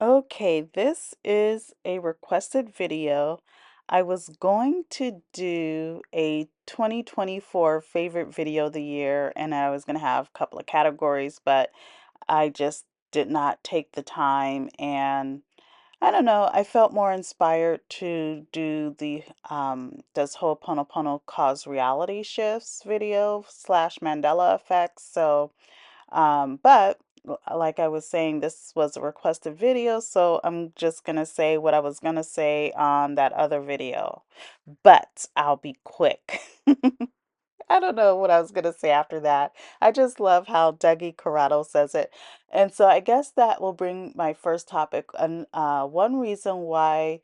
Okay, this is a requested video. I was going to do a 2024 favorite video of the year, and I was going to have a couple of categories, but I just did not take the time. And I don't know, I felt more inspired to do the Does Ho'oponopono Cause Reality Shifts video slash Mandela effects. But like I was saying, this was a requested video, so I'm just gonna say what I was gonna say on that other video. But I'll be quick. I don't know what I was gonna say after that. I just love how Dougie Corrado says it. And so I guess that will bring my first topic. And one reason why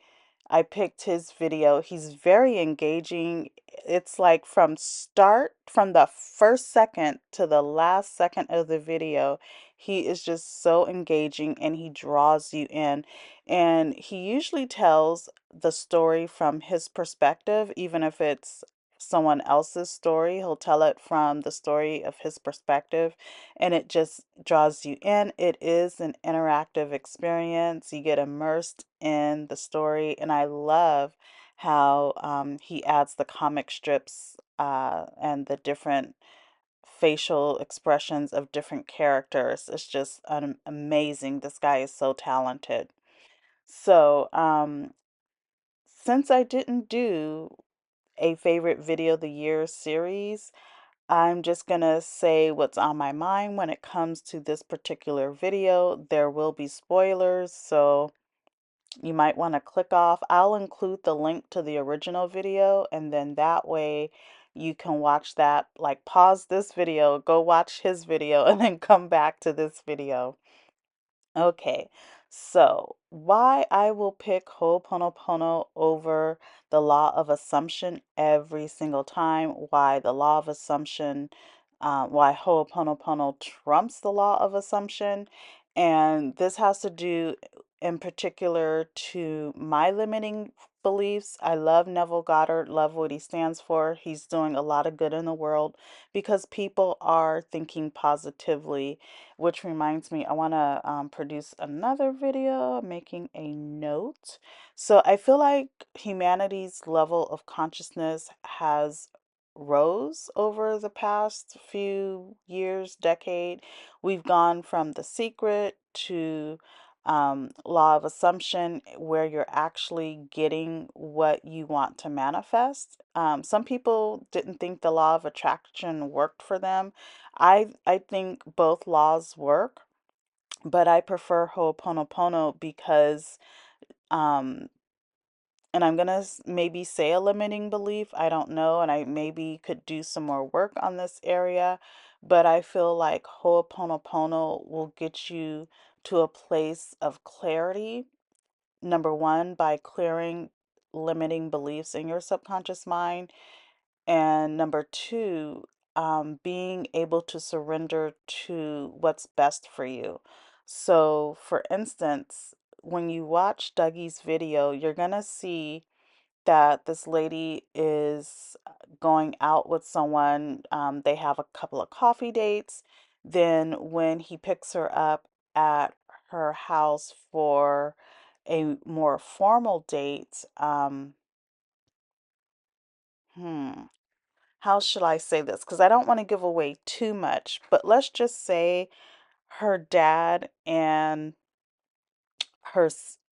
I picked his video, he's very engaging. It's like from the first second to the last second of the video, he is just so engaging and he draws you in. And he usually tells the story from his perspective, even if it's someone else's story. He'll tell it from the story of his perspective, and it just draws you in. It is an interactive experience. You get immersed in the story, and I love how he adds the comic strips and the different facial expressions of different characters. It's just amazing. This guy is so talented. So, since I didn't do a favorite video of the year series, I'm just gonna say what's on my mind when it comes to this particular video. There will be spoilers, so you might want to click off. I'll include the link to the original video, and then that way you can watch that. Like, pause this video, go watch his video, and then come back to this video. Okay, so why I will pick Ho'oponopono over the law of assumption every single time, why the law of assumption, why Ho'oponopono trumps the law of assumption. And this has to do in particular to my limiting beliefs. I love Neville Goddard, love what he stands for. He's doing a lot of good in the world because people are thinking positively, which reminds me, I want to produce another video, making a note. So I feel like humanity's level of consciousness has rose over the past few years, decade. We've gone from The Secret to law of assumption, where you're actually getting what you want to manifest. Some people didn't think the law of attraction worked for them. I think both laws work, but I prefer Ho'oponopono because um and I'm gonna maybe say a limiting belief, I don't know, and I maybe could do some more work on this area, but I feel like Ho'oponopono will get you to a place of clarity. Number one, by clearing limiting beliefs in your subconscious mind. And number two, being able to surrender to what's best for you. So, for instance, when you watch Dougie's video, you're going to see that this lady is going out with someone. They have a couple of coffee dates. Then, when he picks her up at her house for a more formal date, hmm, how should I say this? Because I don't want to give away too much, but let's just say her dad and her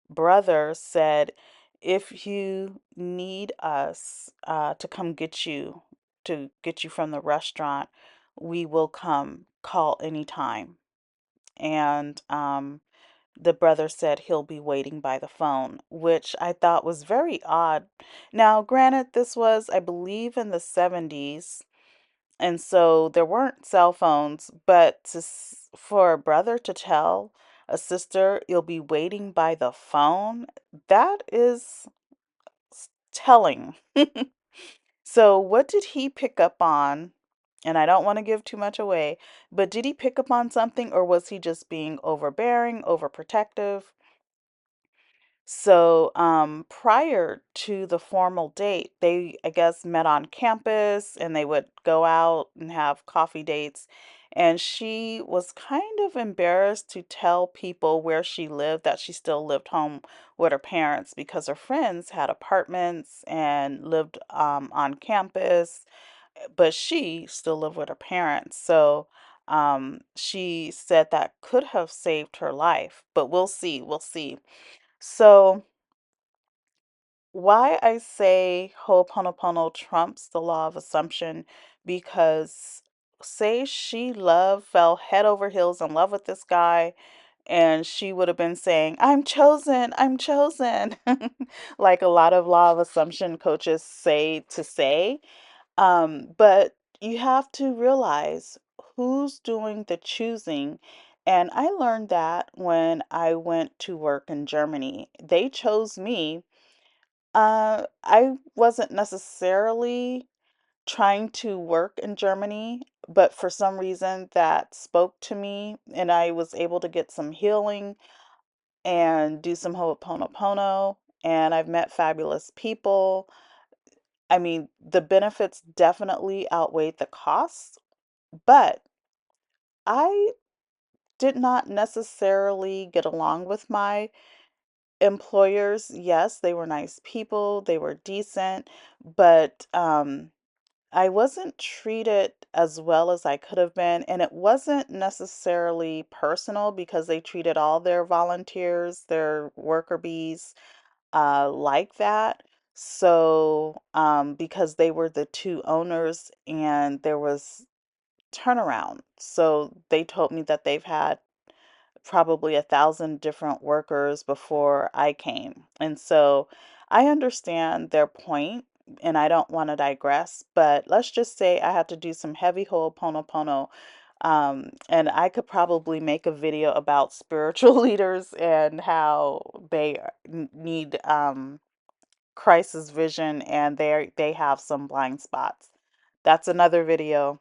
brother said, if you need us to come get you from the restaurant, we will come. Call anytime. And the brother said he'll be waiting by the phone, which I thought was very odd. Now, granted, this was, I believe, in the 70s. And so there weren't cell phones, but for a brother to tell a sister you'll be waiting by the phone, that is telling. So what did he pick up on? And I don't want to give too much away, but did he pick up on something, or was he just being overbearing, overprotective? So, prior to the formal date, they, I guess, met on campus and they would go out and have coffee dates. and she was kind of embarrassed to tell people where she lived, that she still lived home with her parents because her friends had apartments and lived on campus, but she still lived with her parents. So she said that could have saved her life, but we'll see, we'll see. So why I say Ho'oponopono trumps the law of assumption, because say she fell head over heels in love with this guy, and she would have been saying, I'm chosen, I'm chosen, like a lot of law of assumption coaches say. But you have to realize who's doing the choosing. And I learned that when I went to work in Germany. They chose me. I wasn't necessarily trying to work in Germany, but for some reason that spoke to me, and I was able to get some healing and do some Ho'oponopono, and I've met fabulous people. I mean, the benefits definitely outweighed the costs, but I did not necessarily get along with my employers. Yes, they were nice people, they were decent, but I wasn't treated as well as I could have been, and it wasn't necessarily personal because they treated all their volunteers, their worker bees, like that. So, because they were the two owners and there was turnaround. So they told me that they've had probably 1,000 different workers before I came. And so I understand their point, and I don't want to digress, but let's just say I had to do some heavy Ho'oponopono. And I could probably make a video about spiritual leaders and how they need crisis vision, and they have some blind spots. That's another video.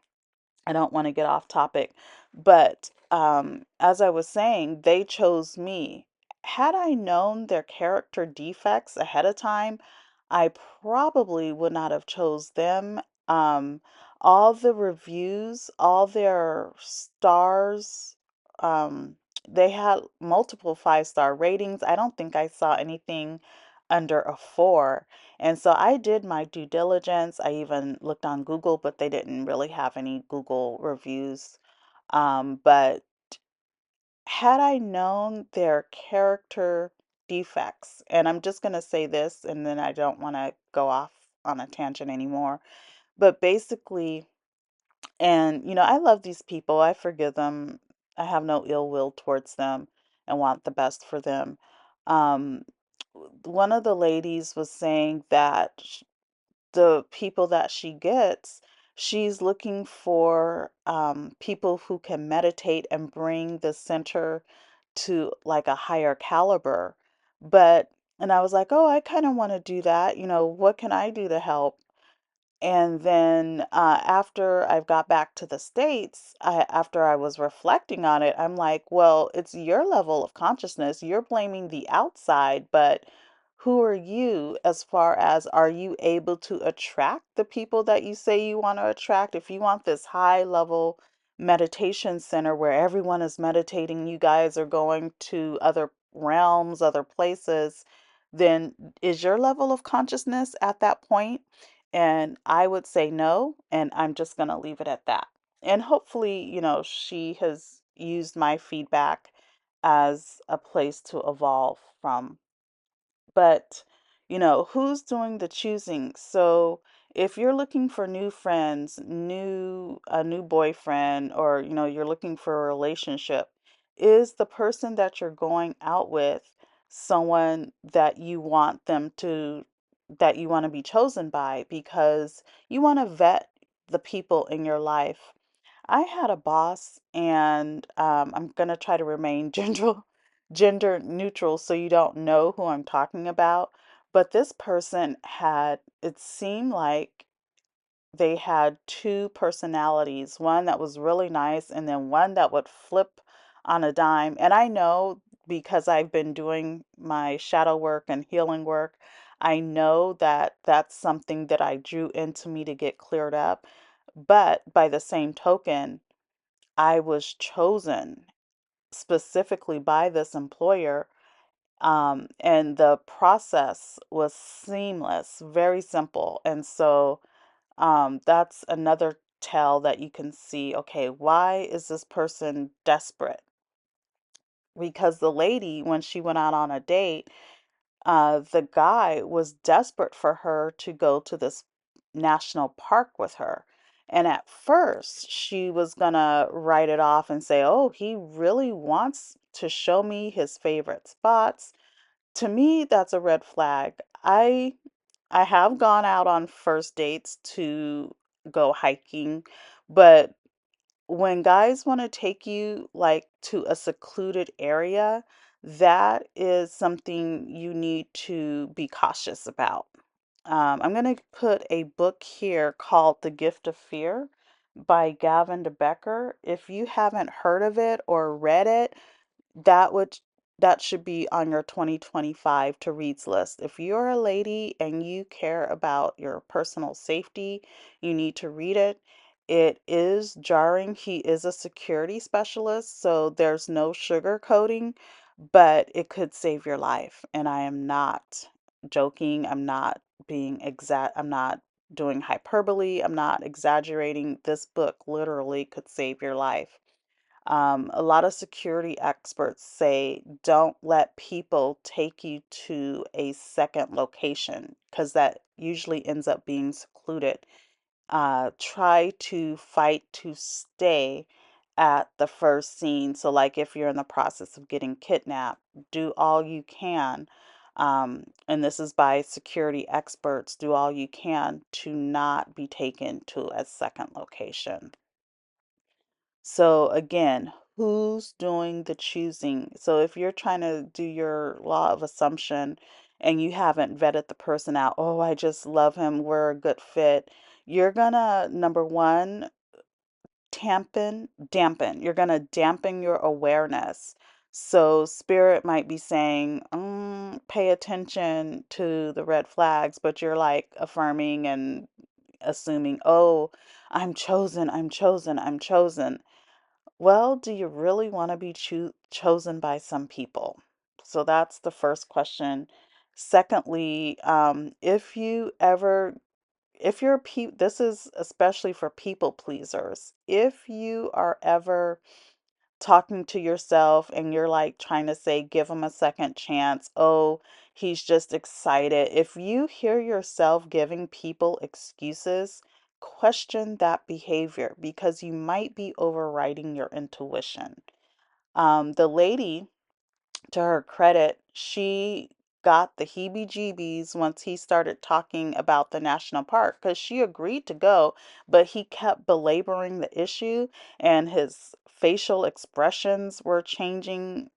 I don't want to get off topic, but as I was saying, they chose me. Had I known their character defects ahead of time, I probably would not have chose them. Um, all the reviews, all their stars, um, they had multiple 5-star ratings. I don't think I saw anything under a 4. And so I did my due diligence. I even looked on Google, but they didn't really have any Google reviews. But had I known their character defects, and I'm just going to say this, and then I don't want to go off on a tangent anymore. But basically, and I love these people, I forgive them, I have no ill will towards them and want the best for them. Um, one of the ladies was saying that the people that she gets, she's looking for people who can meditate and bring the center to like a higher caliber. And I was like, oh, I kind of want to do that. What can I do to help? And then after I got back to the States, after I was reflecting on it, I'm like, well, it's your level of consciousness. You're blaming the outside, but who are you as far as, are you able to attract the people that you say you want to attract? If you want this high level meditation center where everyone is meditating, you guys are going to other realms, other places, then is your level of consciousness at that point? And I would say no, and I'm just going to leave it at that. And hopefully, she has used my feedback as a place to evolve from. But, who's doing the choosing? So if you're looking for new friends, a new boyfriend, or, you're looking for a relationship, is the person that you're going out with someone that you want to be chosen by? Because you want to vet the people in your life. I had a boss, and I'm gonna try to remain gender neutral so you don't know who I'm talking about. But this person it seemed like they had two personalities, one that was really nice and then one that would flip on a dime. And I know, because I've been doing my shadow work and healing work, I know that that's something that I drew into me to get cleared up. But by the same token, I was chosen specifically by this employer, and the process was seamless, very simple. And so that's another tell that you can see, okay, why is this person desperate? Because the lady, when she went out on a date, the guy was desperate for her to go to this national park with her. And at first, she was gonna write it off and say, oh, he really wants to show me his favorite spots. To me, that's a red flag. I have gone out on first dates to go hiking, but when guys want to take you like to a secluded area, that is something you need to be cautious about. I'm going to put a book here called The Gift of Fear by Gavin de Becker. If you haven't heard of it or read it, that would that should be on your 2025 to reads list. If you're a lady and you care about your personal safety, you need to read it. It is jarring. He is a security specialist, so there's no sugarcoating, but it could save your life. And I am not joking. I'm not doing hyperbole. I'm not exaggerating. This book literally could save your life. A lot of security experts say don't let people take you to a second location because that usually ends up being secluded. Try to fight to stay at the first scene. So, like if you're in the process of getting kidnapped, do all you can. And this is by security experts, do all you can to not be taken to a second location. So again, who's doing the choosing? So if you're trying to do your law of assumption and you haven't vetted the person out, oh, I just love him, we're a good fit, you're gonna, number one, you're gonna dampen your awareness. So spirit might be saying, pay attention to the red flags, but you're like affirming and assuming, oh, I'm chosen, I'm chosen, I'm chosen. Well, do you really want to be chosen by some people? So that's the first question. Secondly, if you're this is especially for people pleasers. If you are ever talking to yourself and you're like trying to say, give him a second chance, oh, he's just excited. If you hear yourself giving people excuses, question that behavior because you might be overriding your intuition. The lady, to her credit, she got the heebie-jeebies once he started talking about the national park because she agreed to go, but he kept belaboring the issue and his facial expressions were changing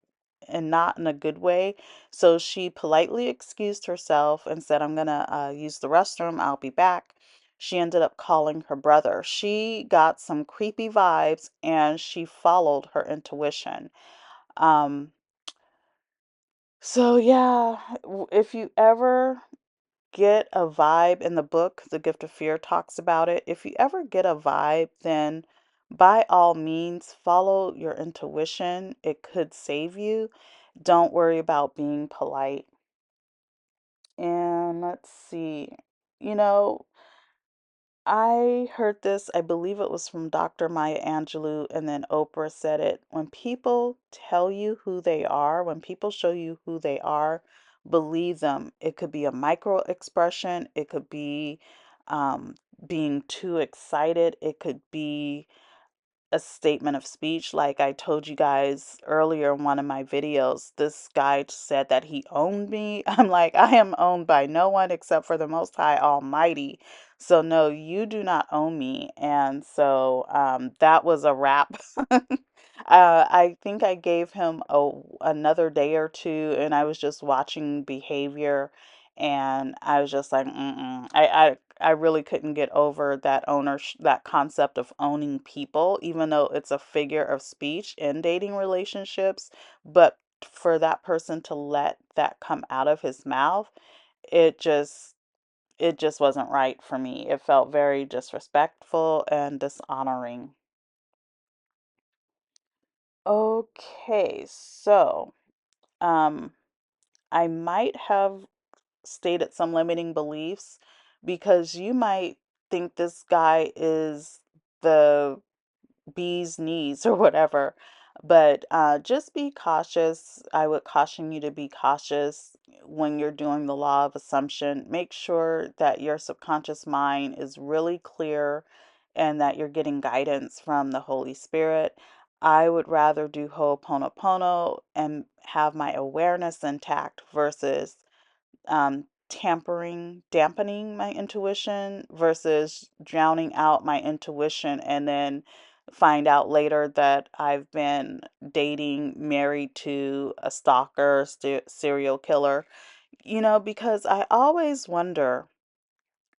and not in a good way. So she politely excused herself and said, I'm gonna use the restroom, I'll be back. She ended up calling her brother. She got some creepy vibes and she followed her intuition. Um, so yeah, if you ever get a vibe in the book, The Gift of Fear talks about it. If you ever get a vibe, then by all means follow your intuition. It could save you. Don't worry about being polite. And let's see. You know, I heard this, I believe it was from Dr. Maya Angelou, and then Oprah said it. When people tell you who they are, when people show you who they are, believe them. It could be a micro expression, it could be um, being too excited, it could be a statement of speech. Like I told you guys earlier in one of my videos, this guy said that he owned me. I'm like, I am owned by no one except for the Most High Almighty. So, no, you do not own me. And so that was a wrap. I think I gave him another day or two, and I was just watching behavior, and I was just like, mm-mm. I really couldn't get over that concept of owning people, even though it's a figure of speech in dating relationships. But for that person to let that come out of his mouth, it just it just wasn't right for me. It felt very disrespectful and dishonoring. Okay, so um, I might have stated some limiting beliefs because you might think this guy is the bee's knees or whatever. But just be cautious. I would caution you to be cautious when you're doing the law of assumption. Make sure that your subconscious mind is really clear and that you're getting guidance from the Holy Spirit. I would rather do Ho'oponopono and have my awareness intact versus dampening my intuition versus drowning out my intuition and then find out later that I've been dating, married to a stalker, serial killer. Because I always wonder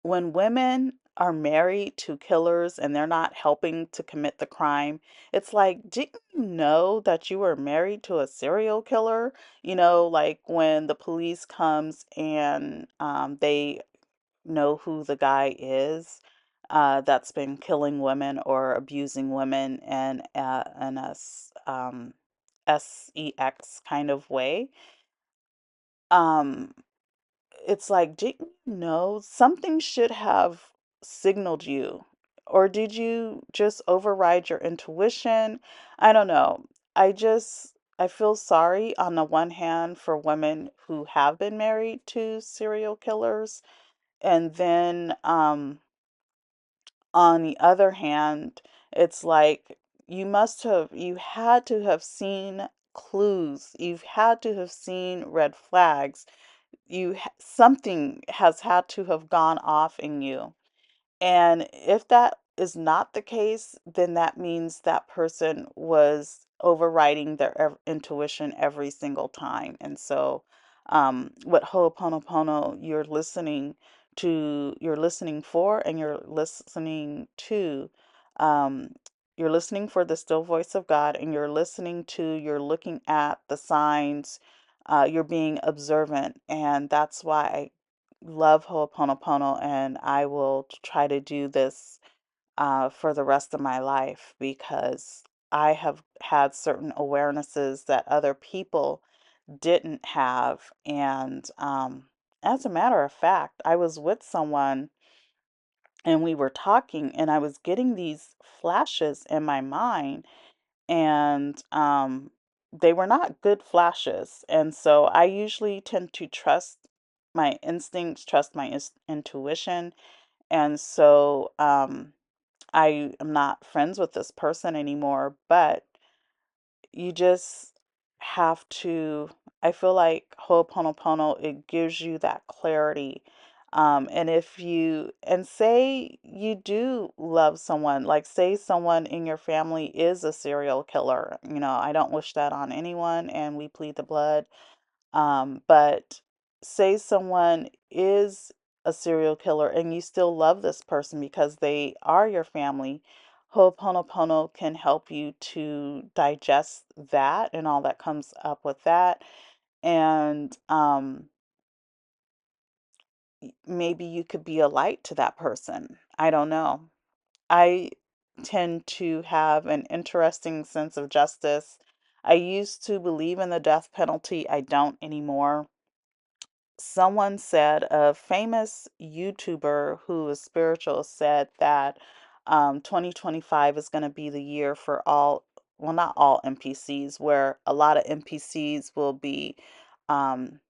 when women are married to killers and they're not helping to commit the crime, it's like, didn't you know that you were married to a serial killer? Like when the police comes and they know who the guy is that's been killing women or abusing women in sex kind of way. Um, it's like, didn't you know something should have signaled you? Or did you just override your intuition? I don't know. I feel sorry on the one hand for women who have been married to serial killers. And then on the other hand, it's like you had to have seen clues. You've had to have seen red flags. Something has had to have gone off in you. And if that is not the case, then that means that person was overriding their intuition every single time. And so, what Ho'oponopono you're listening for, and um, you're listening for the still voice of God, and you're looking at the signs, you're being observant, and that's why I love Ho'oponopono, and I will try to do this for the rest of my life because I have had certain awarenesses that other people didn't have. And as a matter of fact, I was with someone and we were talking, and I was getting these flashes in my mind, and they were not good flashes. And so I usually tend to trust my instincts, trust my intuition. And so I am not friends with this person anymore, but you just have to, I feel like Ho'oponopono, it gives you that clarity. And say you do love someone, like say someone in your family is a serial killer, I don't wish that on anyone and we plead the blood. But say someone is a serial killer and you still love this person because they are your family, Ho'oponopono can help you to digest that and all that comes up with that. And maybe you could be a light to that person. I don't know. I tend to have an interesting sense of justice. I used to believe in the death penalty. I don't anymore. Someone said, a famous YouTuber who is spiritual said that 2025 is going to be the year for well, not all NPCs, where a lot of NPCs will be um,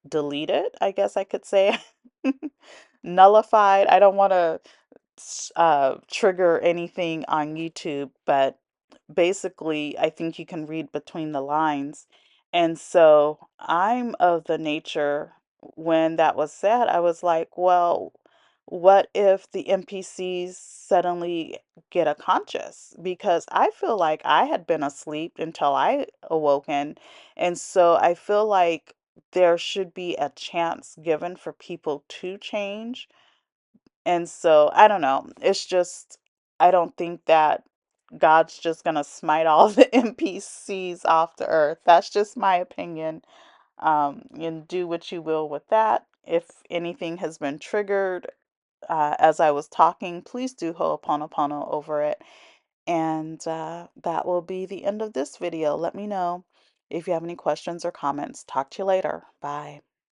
deleted, I guess I could say, nullified. I don't want to trigger anything on YouTube, but basically, I think you can read between the lines. And so I'm of the nature, when that was said, I was like, well, what if the NPCs suddenly get a conscious? Because I feel like I had been asleep until I awoken. And so I feel like there should be a chance given for people to change. And so I don't know. It's just, I don't think that God's just gonna smite all the NPCs off the earth. That's just my opinion. And do what you will with that. If anything has been triggered as I was talking, please do Ho'oponopono over it. And that will be the end of this video. Let me know if you have any questions or comments. Talk to you later. Bye.